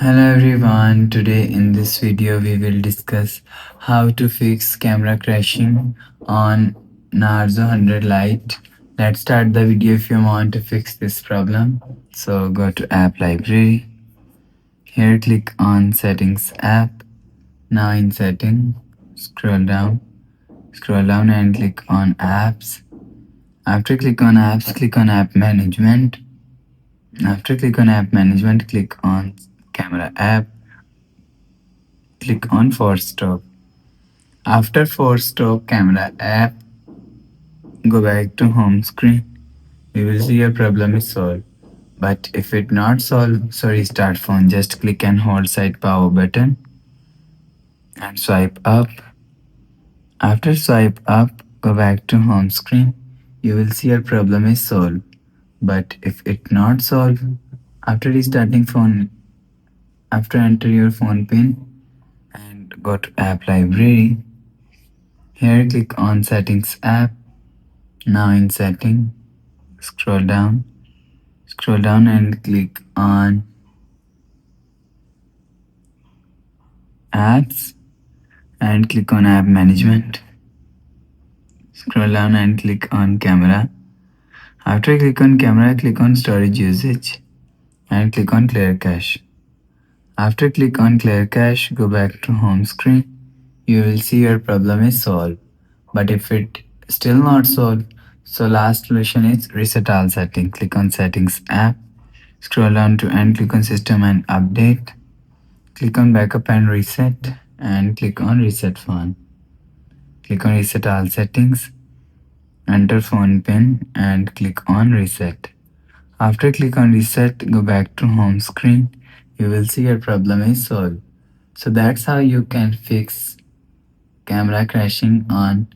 Hello everyone, today in this video we will discuss how to fix camera crashing on Narzo 100 Lite. Let's start the video if you want to fix this problem. So go to app library, here click on settings app, now in setting, scroll down and click on apps. After click on apps, click on app management. After click on app management, click on camera app. Click on force stop. After force stop camera app, go back to home screen. You will see your problem is solved. But if it not solved, so restart phone. Just click and hold side power button and swipe up. After swipe up, go back to home screen. You will see your problem is solved. But if it not solved, after restarting phone, after enter your phone pin and go to app library. Here click on settings app. Now in setting, scroll down and click on apps and click on app management. Scroll down and click on camera. After click on camera, click on storage usage and click on clear cache. After click on clear cache, go back to home screen. You will see your problem is solved. But if it still not solved, so last solution is reset all setting. Click on settings app. Scroll down to and click on system and update. Click on backup and reset and click on reset phone. Click on reset all settings. Enter phone pin and click on reset. After click on reset, go back to home screen. You will see your problem is solved. So that's how you can fix camera crashing on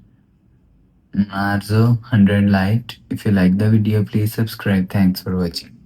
Narzo 100 Lite. If you like the video, please subscribe. Thanks for watching.